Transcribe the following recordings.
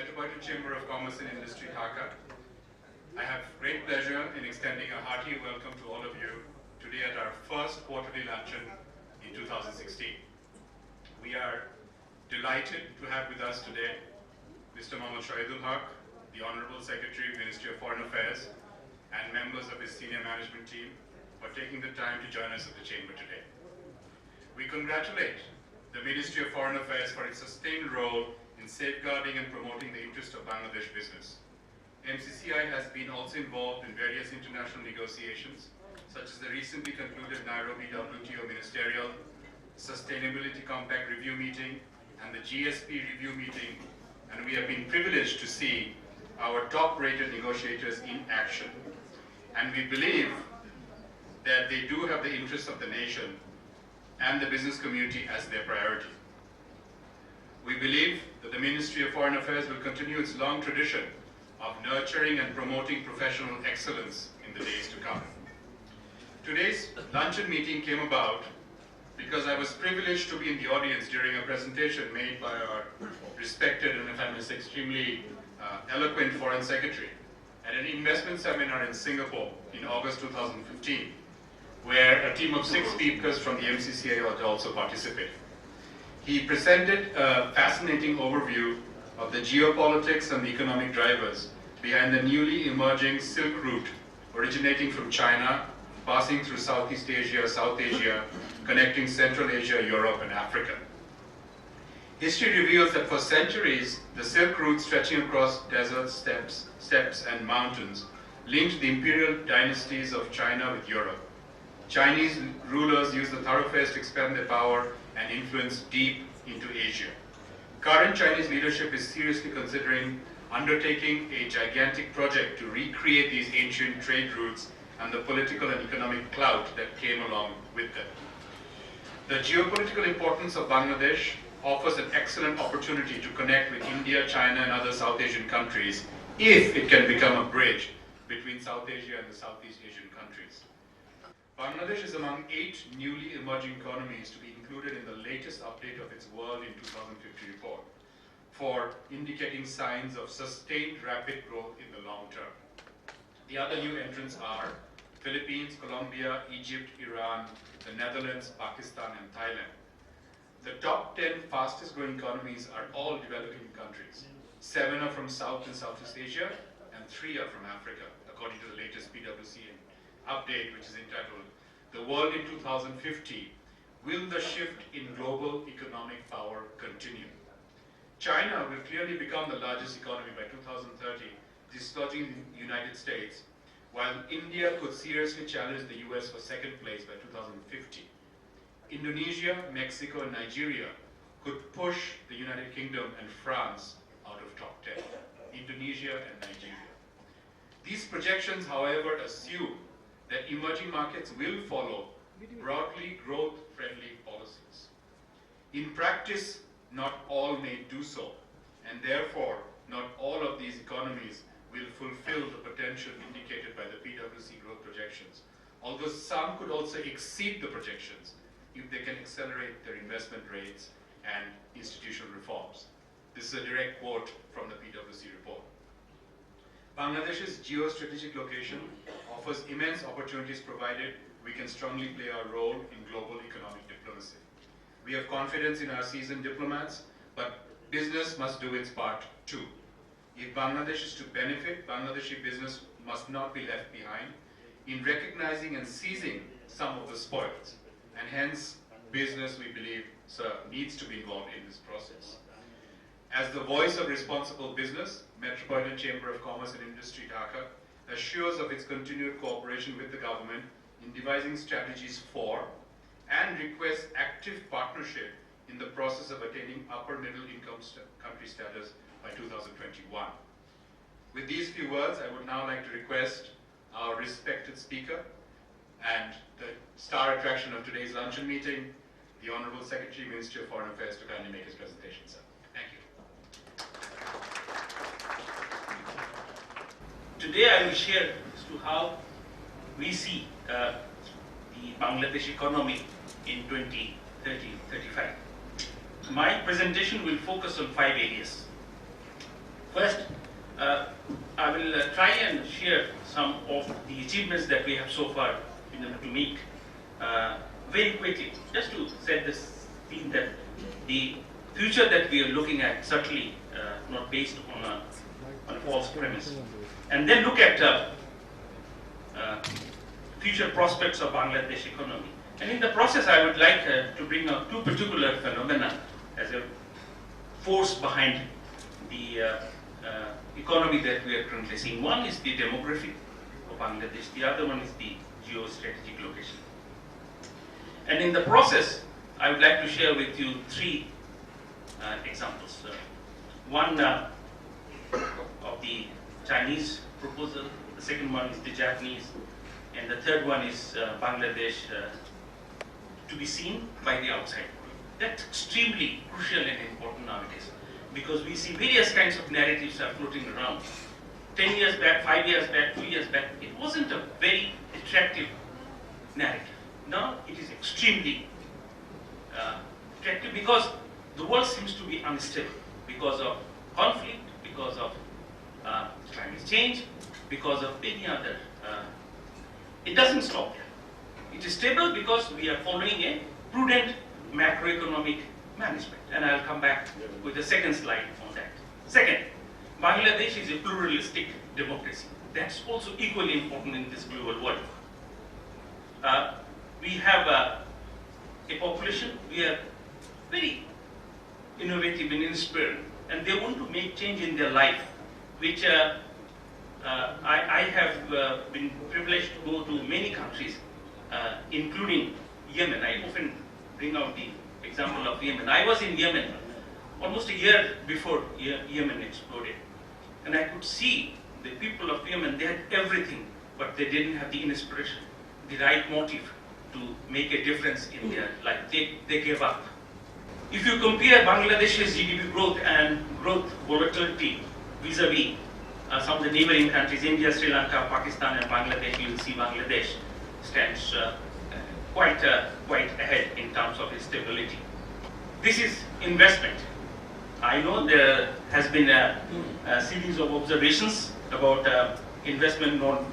Metropolitan Chamber of Commerce and Industry, Dhaka. I have great pleasure in extending a hearty welcome to all of you today at our first quarterly luncheon in 2016. We are delighted to have with us today Mr. Shahidul Haque, the Honorable Secretary, Ministry of Foreign Affairs, and members of his senior management team for taking the time to join us at the Chamber today. We congratulate the Ministry of Foreign Affairs for its sustained role in safeguarding and promoting the interest of Bangladesh business. MCCI has been also involved in various international negotiations, such as the recently concluded Nairobi WTO Ministerial Sustainability Compact Review Meeting and the GSP Review Meeting, and we have been privileged to see our top-rated negotiators in action. And we believe that they do have the interests of the nation and the business community as their priority. We believe that the Ministry of Foreign Affairs will continue its long tradition of nurturing and promoting professional excellence in the days to come. Today's luncheon meeting came about because I was privileged to be in the audience during a presentation made by our respected and, if I may say, extremely eloquent Foreign Secretary at an investment seminar in Singapore in August 2015, where a team of 6 speakers from the MCCI also participated. He presented a fascinating overview of the geopolitics and the economic drivers behind the newly emerging Silk Route originating from China, passing through Southeast Asia, South Asia, connecting Central Asia, Europe, and Africa. History reveals that for centuries, the Silk Route stretching across deserts, steppes, and mountains linked the imperial dynasties of China with Europe. Chinese rulers used the thoroughfares to expand their power and influence deep into Asia. Current Chinese leadership is seriously considering undertaking a gigantic project to recreate these ancient trade routes and the political and economic clout that came along with them. The geopolitical importance of Bangladesh offers an excellent opportunity to connect with India, China, and other South Asian countries if it can become a bridge between South Asia and the Southeast Asian countries. Bangladesh is among 8 newly emerging economies to be included in the latest update of its World in 2050 report for indicating signs of sustained rapid growth in the long term. The other new entrants are Philippines, Colombia, Egypt, Iran, the Netherlands, Pakistan, and Thailand. The top 10 fastest growing economies are all developing countries. 7 are from South and Southeast Asia, and 3 are from Africa, according to the latest PwC update, which is entitled, "The World in 2050, Will the Shift in Global Economic Power Continue?" China will clearly become the largest economy by 2030, dislodging the United States, while India could seriously challenge the US for second place by 2050. Indonesia, Mexico, and Nigeria could push the United Kingdom and France out of top 10. Indonesia and Nigeria. These projections, however, assume that emerging markets will follow broadly growth-friendly policies. In practice, not all may do so, and therefore, not all of these economies will fulfill the potential indicated by the PwC growth projections, although some could also exceed the projections if they can accelerate their investment rates and institutional reforms. This is a direct quote from the PwC report. Bangladesh's geostrategic location offers immense opportunities provided we can strongly play our role in global economic diplomacy. We have confidence in our seasoned diplomats, but business must do its part too. If Bangladesh is to benefit, Bangladeshi business must not be left behind in recognizing and seizing some of the spoils, and hence business, we believe, needs to be involved in this process. As the voice of responsible business, Metropolitan Chamber of Commerce and Industry, Dhaka, assures of its continued cooperation with the government in devising strategies for and requests active partnership in the process of attaining upper middle income country status by 2021. With these few words, I would now like to request our respected speaker and the star attraction of today's luncheon meeting, the Honorable Secretary, Ministry of Foreign Affairs, to kindly make his presentation, sir. Thank you. Today I will share as to how we see the Bangladesh economy in 2030-35. My presentation will focus on 5 areas. First, I will try and share some of the achievements that we have so far been able to make very quickly, just to set this scene that the future that we are looking at certainly not based on a false premise. And then look at future prospects of Bangladesh economy. And in the process, I would like to bring out two particular phenomena as a force behind the economy that we are currently seeing. One is the demography of Bangladesh, the other one is the geostrategic location. And in the process, I would like to share with you three examples. One of the Chinese proposal, the second one is the Japanese, and the third one is Bangladesh to be seen by the outside world. That's extremely crucial and important nowadays, because we see various kinds of narratives are floating around. 10 years back, 5 years back, 2 years back, it wasn't a very attractive narrative. Now it is extremely attractive because the world seems to be unstable because of conflict, because of climate change, because of many other. It doesn't stop here. It is stable because we are following a prudent macroeconomic management, and I'll come back with the second slide on that. Second, Bangladesh is a pluralistic democracy. That's also equally important in this global world. We have a population, we are very innovative and inspiring, and they want to make change in their life, which I have been privileged to go to many countries, including Yemen. I often bring out the example of Yemen. I was in Yemen almost a year before Yemen exploded, and I could see the people of Yemen. They had everything, but they didn't have the inspiration, the right motive to make a difference in their life. They gave up. If you compare Bangladesh's GDP growth and growth volatility vis-a-vis some of the neighboring countries, India, Sri Lanka, Pakistan, and Bangladesh, you will see Bangladesh stands quite ahead in terms of its stability. This is investment. I know there has been a series of observations about investment not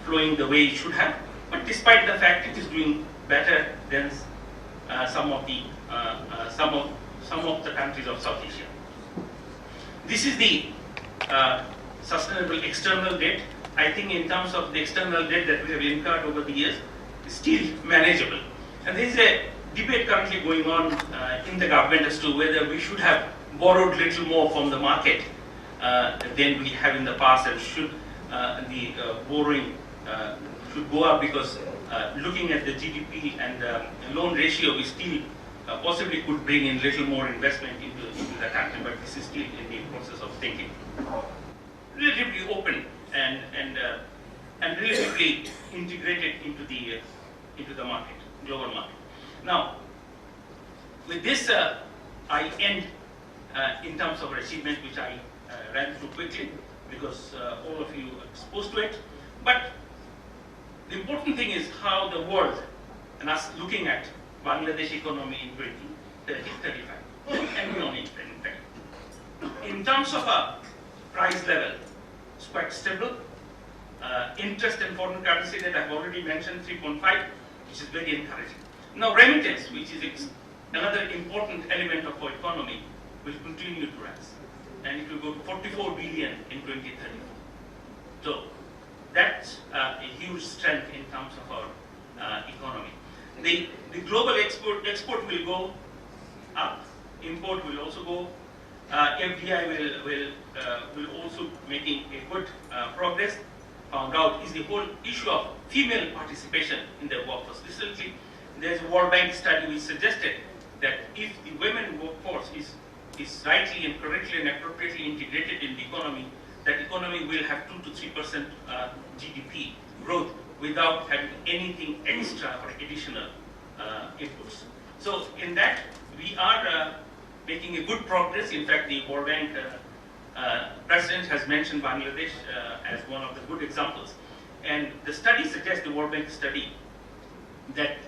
flowing the way it should have, but despite the fact it is doing better than some of the countries of South Asia. This is the sustainable external debt. I think in terms of the external debt that we have incurred over the years, is still manageable. And there is a debate currently going on in the government as to whether we should have borrowed little more from the market than we have in the past, and should the borrowing should go up, because looking at the GDP and loan ratio, we still possibly could bring in little more investment into the country, but this is still in the process of thinking. Relatively open and relatively integrated into the market, global market. Now, with this, I end in terms of achievement, which I ran through quickly because all of you are exposed to it. But the important thing is how the world and us looking at Bangladesh economy in 2030, 35, and beyond in 2030. In terms of a price level, it's quite stable. Interest and foreign currency that I've already mentioned, 3.5, which is very encouraging. Now remittance, which is another important element of our economy, will continue to rise, and it will go to 44 billion in 2034. So that's a huge strength in terms of our economy. The global export will go up, import will also go. FDI will also making a good progress. Found out is the whole issue of female participation in the workforce. Recently, there's a World Bank study which suggested that if the women workforce is rightly and correctly and appropriately integrated in the economy, that economy will have 2 to 3% GDP growth without having anything extra or additional inputs. So in that, we are making a good progress. In fact, the World Bank President has mentioned Bangladesh as one of the good examples. And the study suggests, the World Bank study, that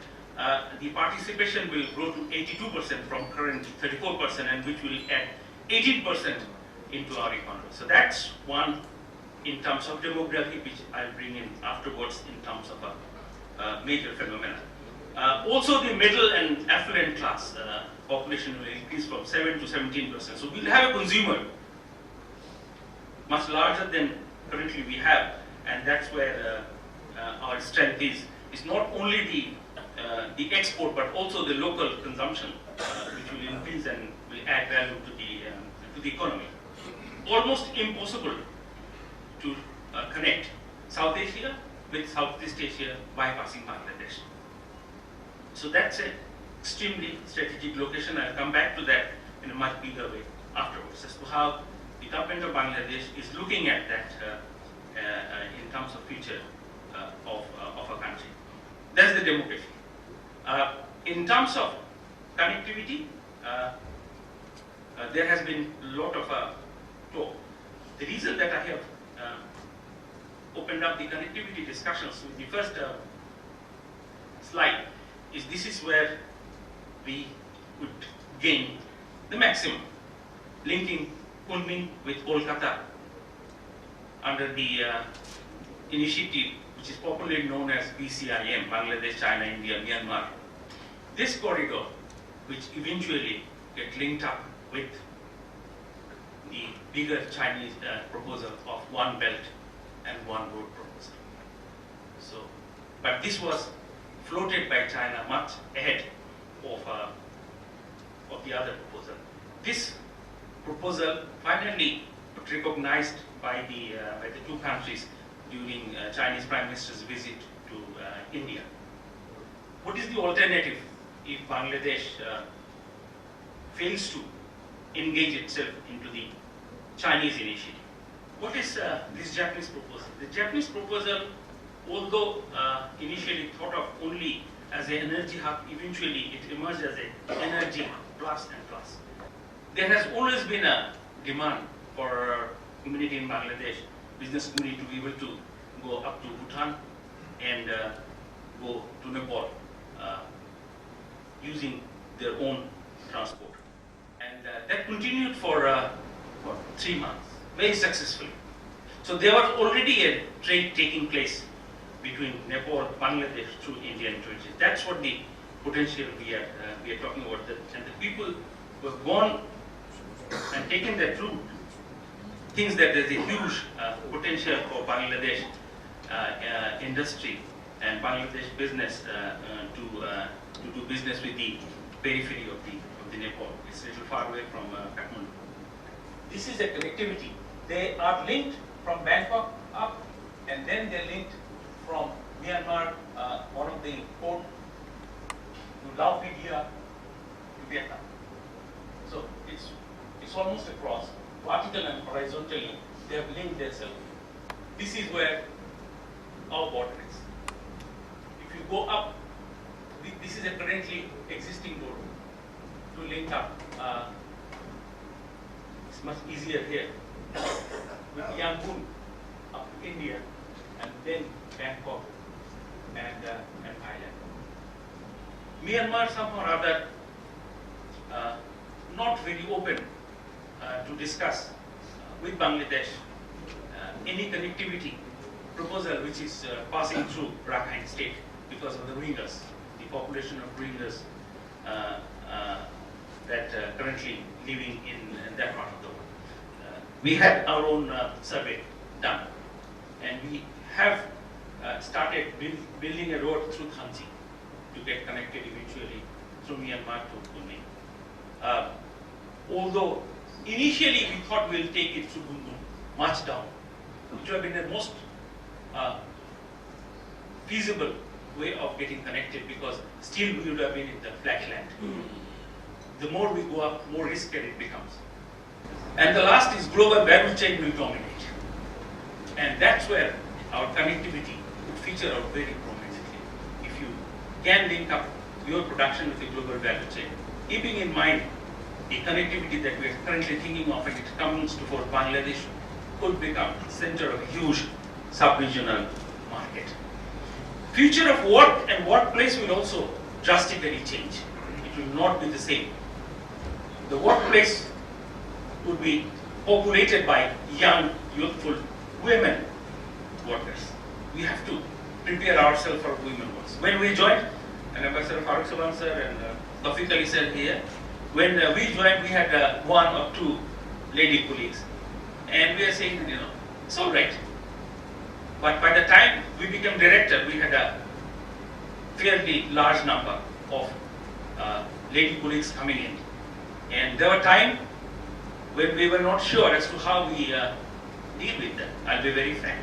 the participation will grow to 82% from current 34%, and which will add 18% into our economy. So that's one in terms of demography, which I'll bring in afterwards in terms of a major phenomenon. Also, the middle and affluent class population will increase from 7 to 17%. So we'll have a consumer much larger than currently we have, and that's where our strength is. It's not only the export, but also the local consumption, which will increase and will add value to the economy. Almost impossible to connect South Asia with Southeast Asia bypassing Bangladesh. So that's an extremely strategic location. I'll come back to that in a much bigger way afterwards, as to how the government of Bangladesh is looking at that in terms of future of a country. That's the demography. In terms of connectivity, there has been a lot of talk. The reason that I have opened up the connectivity discussions with the first slide is this is where we would gain the maximum, linking Kunming with Kolkata under the initiative which is popularly known as BCIM, Bangladesh, China, India, Myanmar. This corridor, which eventually get linked up with the bigger Chinese proposal of one belt and one road proposal. So, but this was floated by China much ahead of the other proposal. This proposal finally recognized by the two countries during Chinese Prime Minister's visit to India. What is the alternative if Bangladesh fails to engage itself into the Chinese initiative? What is this Japanese proposal? The Japanese proposal, although initially thought of only as an energy hub, eventually it emerged as an energy plus and plus. There has always been a demand for community in Bangladesh, business community, to be able to go up to Bhutan and go to Nepal using their own transport. And that continued for 3 months, very successfully. So there was already a trade taking place between Nepal, Bangladesh through India and Turkey. That's what the potential we are talking about. And the people who have gone and taken that route thinks that there's a huge potential for Bangladesh industry and Bangladesh business to do business with the periphery of the Nepal. It's a little far away from Kathmandu. This is a connectivity. They are linked from Bangkok up, and then they're linked from Myanmar, one of the port, to Lao Phi to Vietnam. So it's almost across, vertical and horizontally, they have linked themselves. This is where our border is. If you go up, this is a currently existing road to link up. It's much easier here with Yangon up to India, and then Bangkok and Thailand. Myanmar somehow or other not very open to discuss with Bangladesh any connectivity proposal which is passing through Rakhine state because of the Rohingyas, the population of Rohingyas that currently living in that part of the world. We had our own survey done, and we have started building a road through Khanji to get connected eventually through Myanmar to Kunming. Although initially we thought we'll take it through Gundum, much down, which would have been the most feasible way of getting connected, because still we would have been in the flatland. The more we go up, more riskier it becomes. And the last is global value chain will dominate. And that's where our connectivity would feature out very prominently. If you can link up your production with the global value chain, keeping in mind the connectivity that we are currently thinking of, and it comes to for Bangladesh, could become the center of a huge sub-regional market. Future of work and workplace will also drastically change. It will not be the same. The workplace would be populated by young, youthful women workers. We have to prepare ourselves for women workers. When we joined, and Ambassador Farooq Saban sir and Tawfiq Ali sir here, when we joined, we had 1 or 2 lady colleagues, and we are saying, it's all right. But by the time we became director, we had a fairly large number of lady colleagues coming in, and there were times when we were not sure as to how we deal with them. I'll be very frank.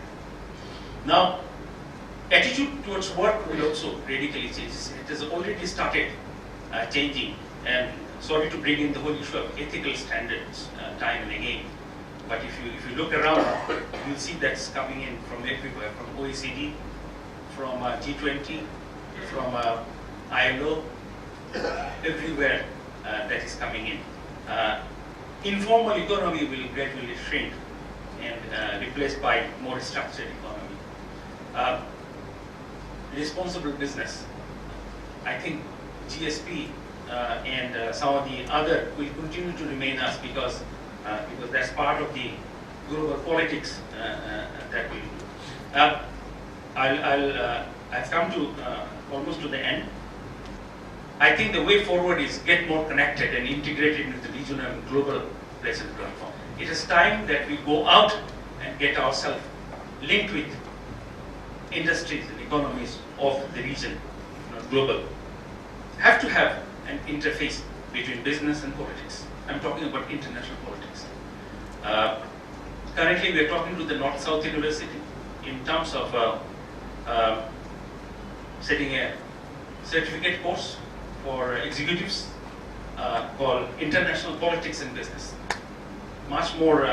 Now, attitude towards work will also radically change. It has already started changing, and sorry to bring in the whole issue of ethical standards time and again, but if you look around, you'll see that's coming in from everywhere, from OECD, from G20, from ILO, everywhere that is coming in. Informal economy will gradually shrink and replaced by more structured economy. Responsible business. I think GSP and some of the other will continue to remain us because that's part of the global politics that we do. I've come to almost to the end. I think the way forward is get more connected and integrated into the regional and global places platform. It is time that we go out and get ourselves linked with industries and economies of the region, global. Have to have an interface between business and politics. I'm talking about international politics. Currently, we are talking to the North-South University in terms of setting a certificate course for executives called International Politics and Business. Much more,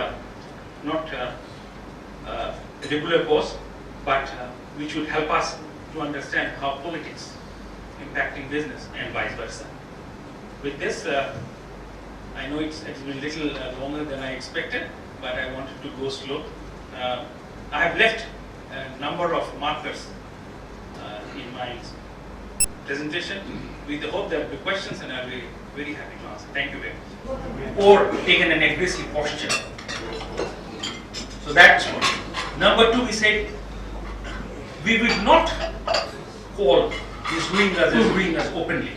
not a regular course, but which would help us to understand how politics impacting business and vice versa. With this, I know it's been a little longer than I expected, but I wanted to go slow. I have left a number of markers in my presentation with the hope there will be questions, and I'll be very happy to answer. Thank you very much. Or taken an aggressive posture. So that's one. Number 2, we said we will not call this doing us openly.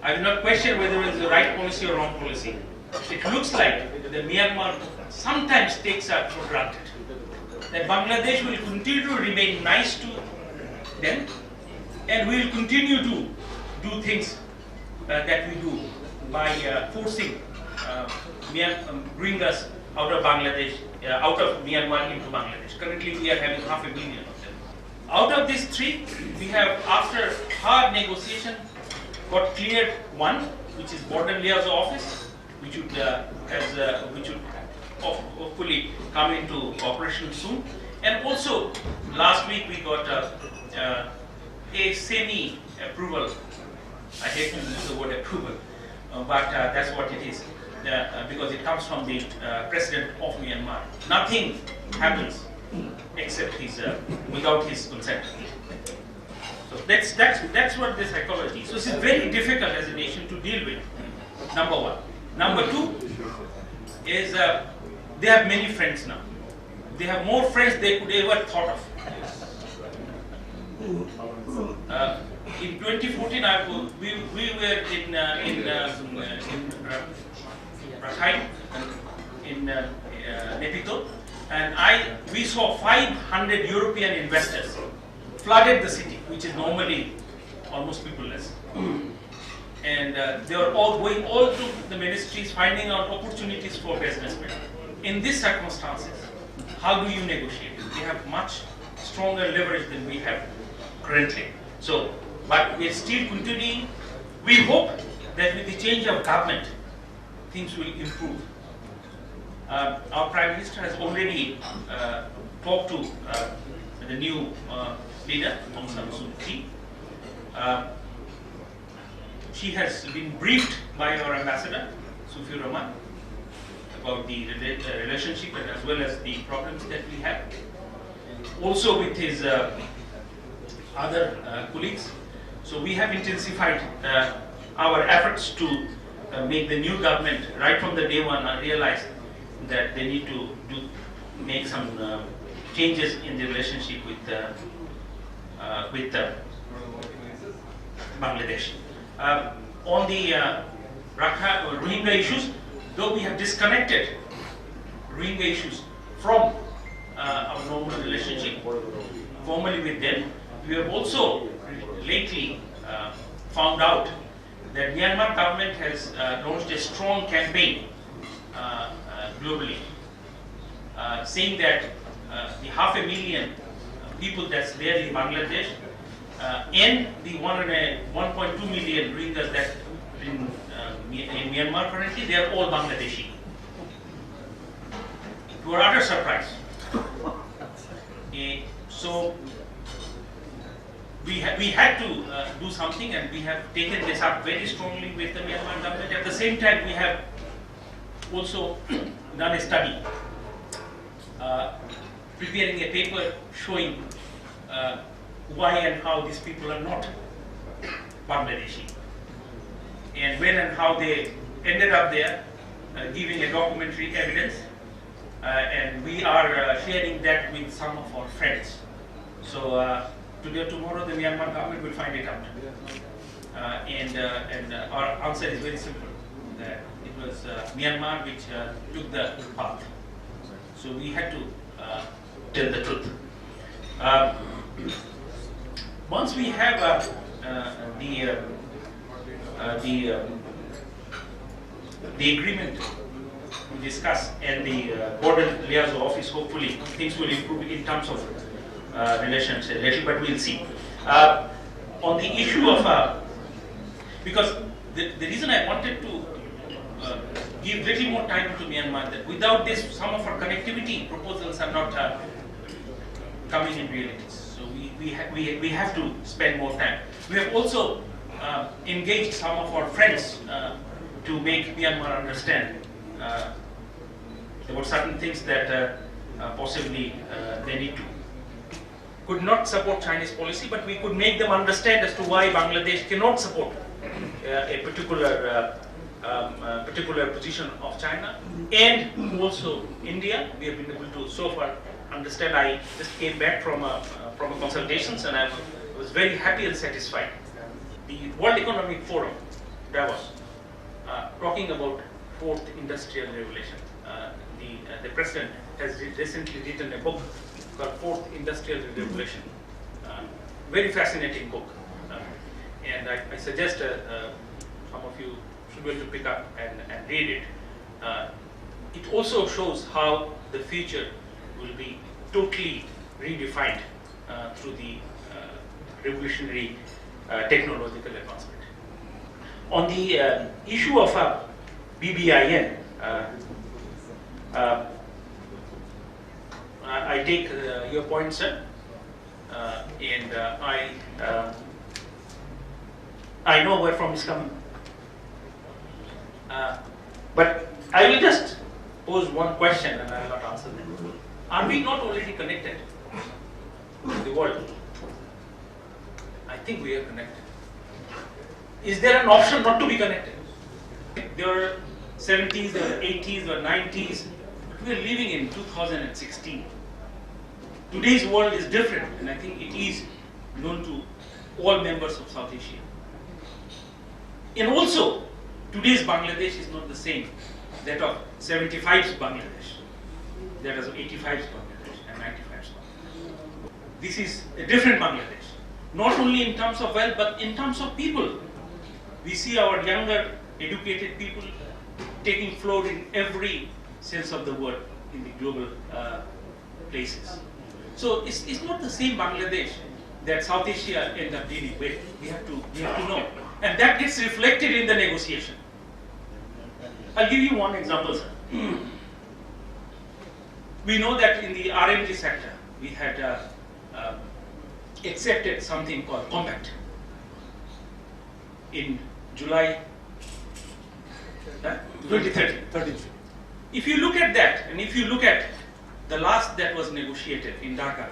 I will not question whether it is the right policy or wrong policy. It looks like the Myanmar sometimes takes us for granted that Bangladesh will continue to remain nice to them, and we will continue to do things that we do by forcing bring us out of Bangladesh, out of Myanmar into Bangladesh. Currently, we are having 500,000 of them. Out of these 3, we have, after hard negotiation, got cleared 1, which is Border Liaison Office, which would hopefully come into operation soon. And also, last week we got a semi-approval. I hate to use the word approval, but that's what it is, because it comes from the president of Myanmar. Nothing happens except without his consent. So that's what the psychology is. So it's very difficult as a nation to deal with. Number 1. Number 2 is they have many friends now. They have more friends they could ever thought of. In 2014, we were in Rakhine, in Nepito, and we saw 500 European investors flooded the city, which is normally almost peopleless. And they were all going all to the ministries, finding out opportunities for businessmen. In these circumstances, how do you negotiate? They have much stronger leverage than we have currently. So, but we're still continuing. We hope that with the change of government, things will improve. Our Prime Minister has already talked to the new leader, Aung San Suu Kyi. She has been briefed by our ambassador, Sufi Rahman, about the relationship as well as the problems that we have. Also with his other colleagues. So we have intensified our efforts to make the new government right from the day one realize that they need to make some changes in the relationship with Bangladesh. On the Rohingya issues, though we have disconnected Rohingya issues from our normal relationship formally with them, we have also lately found out that Myanmar government has launched a strong campaign globally, saying that the 500,000 people that's there in Bangladesh and the 1.2 million Rohingyas that in Myanmar currently, they are all Bangladeshi. To our utter surprise. So we had to do something, and we have taken this up very strongly with the Myanmar government. At the same time, we have also done a study, preparing a paper showing why and how these people are not Bangladeshi, and when and how they ended up there, giving a documentary evidence, and we are sharing that with some of our friends. So today or tomorrow, the Myanmar government will find it out, and our answer is very simple: that it was Myanmar which took the path. So we had to tell the truth. Once we have the agreement we discuss and the border liaison office, hopefully things will improve in terms of relations a little, but we'll see. On the issue of, because the reason I wanted to give little more time to Myanmar, that without this, some of our connectivity proposals are not coming in realities. So we have to spend more time. We have also engaged some of our friends to make Myanmar understand about certain things that possibly they need to. Could not support Chinese policy, but we could make them understand as to why Bangladesh cannot support a particular position of China, and also India. We have been able to so far understand. I just came back from a consultations, and I was very happy and satisfied. The World Economic Forum, Davos, talking about fourth industrial revolution. The president has recently written a book called Fourth Industrial Revolution. Very fascinating book, and I suggest some of you should be able to pick up and read it. It also shows how the future will be totally redefined through the revolutionary technological advancement. On the issue of BBIN, I take your point, sir, and I know where from is coming. But I will just pose one question, and I will not answer them. Are we not already connected to the world? I think we are connected. Is there an option not to be connected? There were 70s, there were 80s, there were 90s, but we are living in 2016. Today's world is different, and I think it is known to all members of South Asia. And also, today's Bangladesh is not the same that of 75's Bangladesh, that is 85's Bangladesh and 95's Bangladesh. This is a different Bangladesh, not only in terms of wealth, but in terms of people. We see our younger, educated people taking floor in every sense of the word in the global places. So it's not the same Bangladesh that South Asia end up dealing with. We have to know, and that gets reflected in the negotiation. I'll give you one example, sir. We know that in the RMG sector, we had accepted something called compact in July 2013. If you look at that, and if you look at the last that was negotiated in Dhaka,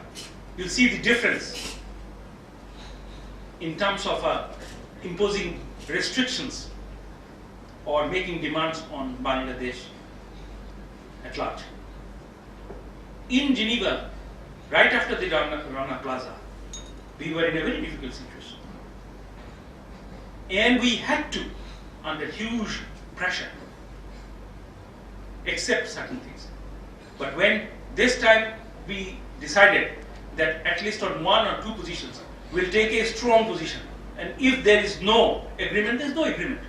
you'll see the difference in terms of imposing restrictions or making demands on Bangladesh at large. In Geneva, right after the Rana Plaza, we were in a very difficult situation. And we had to, under huge pressure, accept certain things. But when this time we decided that at least on one or two positions, we'll take a strong position. And if there is no agreement, there's no agreement.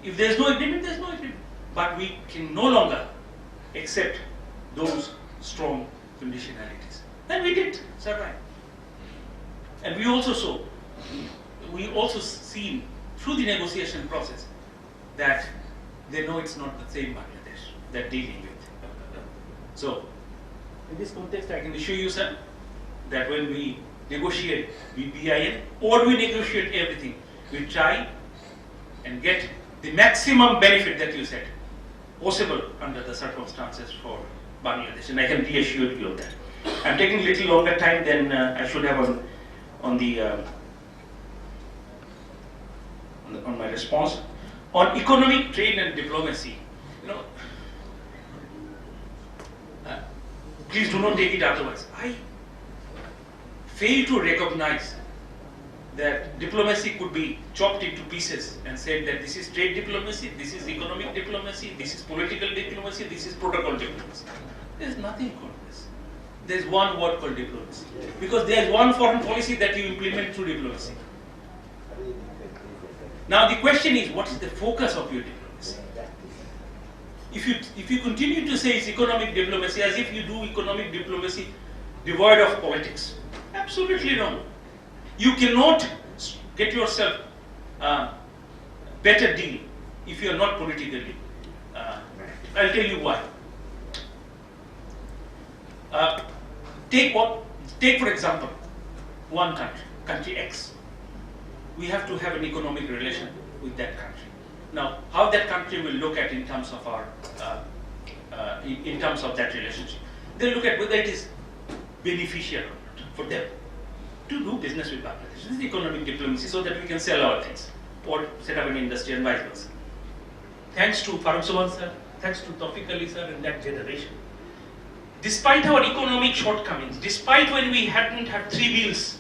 If there's no agreement, there's no agreement. But we can no longer accept those strong conditionalities. And we did survive. And we also seen through the negotiation process that they know it's not the same Bangladesh they're dealing with. So, in this context, I can assure you, sir, that when we negotiate BPIN or we negotiate everything, we try and get the maximum benefit that you said possible under the circumstances for Bangladesh, and I can reassure you of that. I'm taking a little longer time than I should have on my response. On economic, trade and diplomacy, please do not take it otherwise. I fail to recognize that diplomacy could be chopped into pieces and said that this is trade diplomacy, this is economic diplomacy, this is political diplomacy, this is protocol diplomacy. There's nothing called this. There's one word called diplomacy. Because there's one foreign policy that you implement through diplomacy. Now the question is, what is the focus of your diplomacy? If you continue to say it's economic diplomacy as if you do economic diplomacy devoid of politics, absolutely wrong. You cannot get yourself a better deal if you are not politically. I'll tell you why. Take for example, one country X. We have to have an economic relation with that country. Now, how that country will look at in terms of our, in terms of that relationship, they'll look at whether it is beneficial or not for them to do business with Bangladesh. This is economic diplomacy, so that we can sell our things or set up an industry and vice versa. Thanks to Farooq Sohan sir, thanks to Tawfiq Ali sir and that generation. Despite our economic shortcomings, despite when we hadn't had 3 meals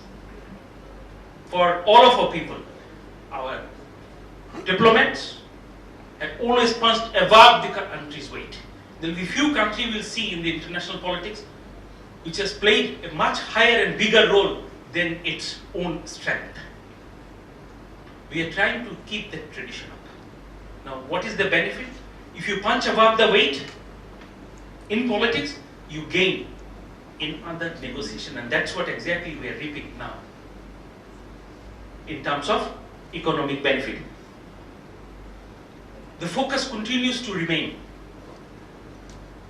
for all of our people, our diplomats have always punched above the country's weight. There will be few countries we'll see in the international politics which has played a much higher and bigger role than its own strength. We are trying to keep that tradition up. Now, what is the benefit? If you punch above the weight in politics, you gain in other negotiation, and that's what exactly we are reaping now in terms of economic benefit. The focus continues to remain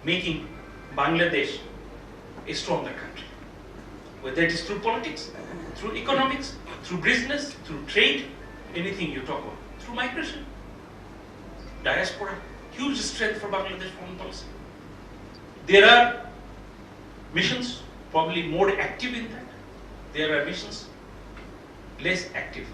making Bangladesh a stronger country, whether it is through politics, through economics, through business, through trade, anything you talk about, through migration, diaspora, huge strength for Bangladesh foreign policy. There are missions probably more active in that. There are missions less active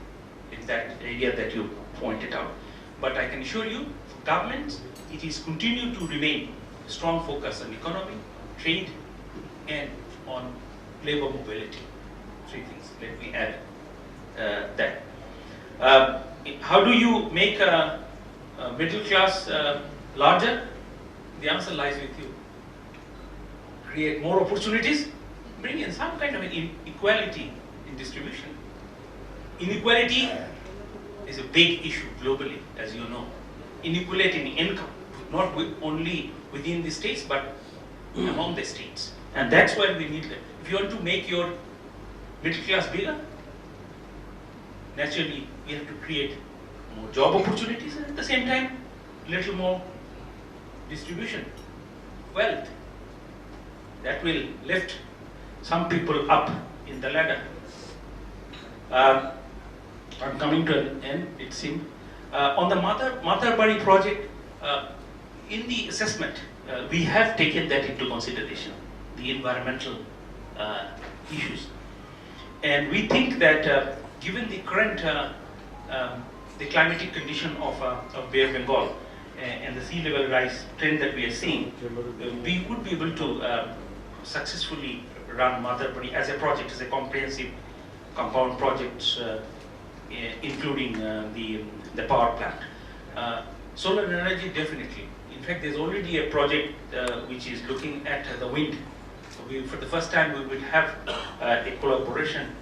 in that area that you pointed out. But I can assure you, for governments, it is continued to remain strong focus on economy, trade, and on labor mobility. 3 things. Let me add that. How do you make a middle class larger? The answer lies with you. Create more opportunities, bring in some kind of equality in distribution. Inequality is a big issue globally, as you know. Inequality in income, not only within the states, but among the states. And that's why we need, if you want to make your middle class bigger, naturally we have to create more job opportunities and at the same time, little more distribution, wealth. That will lift some people up in the ladder. I'm coming to an end, it seems. On the Matarbari project, in the assessment, we have taken that into consideration, the environmental issues. And we think that given the current the climatic condition of Bay of Bengal and the sea level rise trend that we are seeing, we would be able to successfully run Matarbari as a project, as a comprehensive compound project, including the power plant. Solar energy, definitely. In fact, there's already a project which is looking at the wind. So for the first time, we will have a collaboration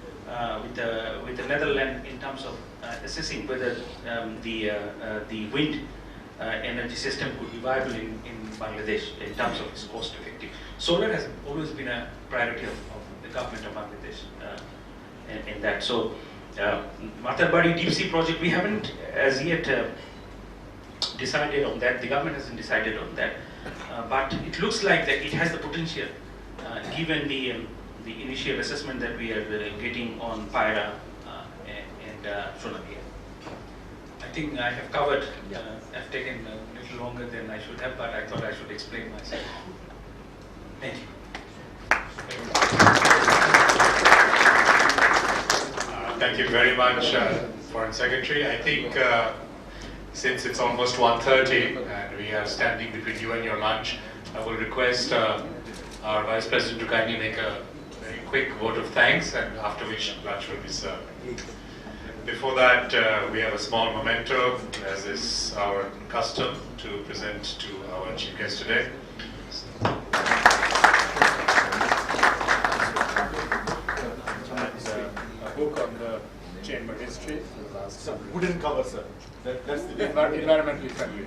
with the Netherlands in terms of assessing whether the wind energy system could be viable in Bangladesh in terms of its cost effective. Solar has always been a priority of the government of Bangladesh in that. So Matarbari deep sea project, we haven't as yet decided on that. The government hasn't decided on that, but it looks like that it has the potential, given the initial assessment that we are getting on Pyra and Sonabia. I think I have covered. I've taken a little longer than I should have, but I thought I should explain myself. Thank you. Thank you very much, Foreign Secretary. I think since it's almost 1:30 and we are standing between you and your lunch, I will request our Vice President to kindly make a very quick vote of thanks, and after which lunch will be served. Before that, we have a small memento, as is our custom, to present to our chief guest today. A book on the chamber history. Sir, wooden cover, sir. That's the Environmentally friendly.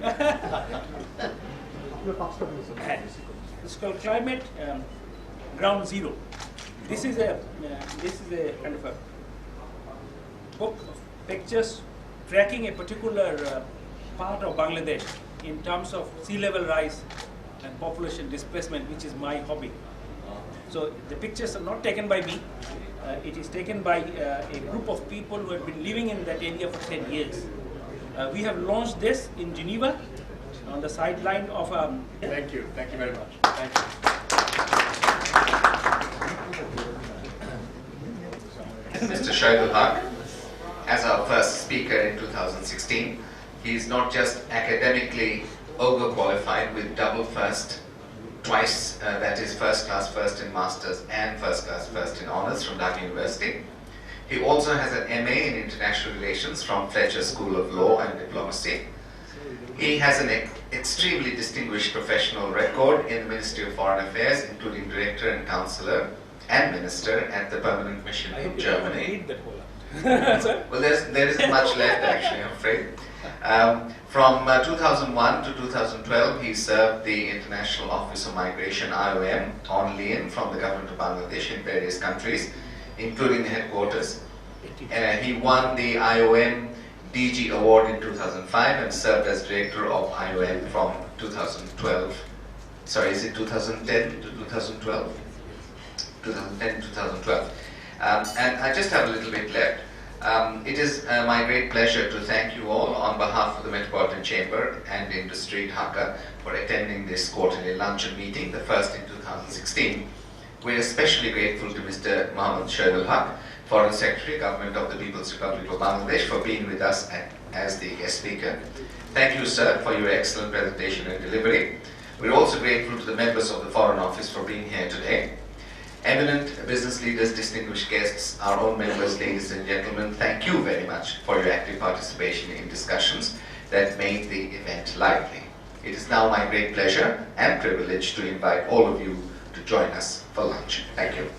It's called Climate Ground Zero. This is a kind of a book of pictures tracking a particular part of Bangladesh in terms of sea level rise and population displacement, which is my hobby. So the pictures are not taken by me. It is taken by a group of people who have been living in that area for 10 years. We have launched this in Geneva on the sideline of Thank you very much. Thank you. Mr. Shahidul Haque, as our first speaker in 2016, he is not just academically overqualified with double first, twice, that is first class first in masters and first class first in honors from Dhaka University. He also has an MA in International Relations from Fletcher School of Law and Diplomacy. He has an extremely distinguished professional record in the Ministry of Foreign Affairs, including Director and Counselor and Minister at the Permanent Mission in Germany. Well, there isn't much left actually, I'm afraid. From 2001 to 2012, he served the International Office of Migration, IOM, on leave from the government of Bangladesh in various countries, including the headquarters. He won the IOM DG Award in 2005 and served as director of IOM from 2012. Sorry, is it 2010 to 2012? 2010 to 2012. And I just have a little bit left. It is my great pleasure to thank you all on behalf of the Metropolitan Chamber and Industry Dhaka for attending this quarterly luncheon meeting, the first in 2016. We are especially grateful to Mr. Shahidul Haque, Foreign Secretary, Government of the People's Republic of Bangladesh, for being with us as the guest speaker. Thank you, sir, for your excellent presentation and delivery. We're also grateful to the members of the Foreign Office for being here today. Eminent business leaders, distinguished guests, our own members, ladies and gentlemen, thank you very much for your active participation in discussions that made the event lively. It is now my great pleasure and privilege to invite all of you to join us for lunch. Thank you.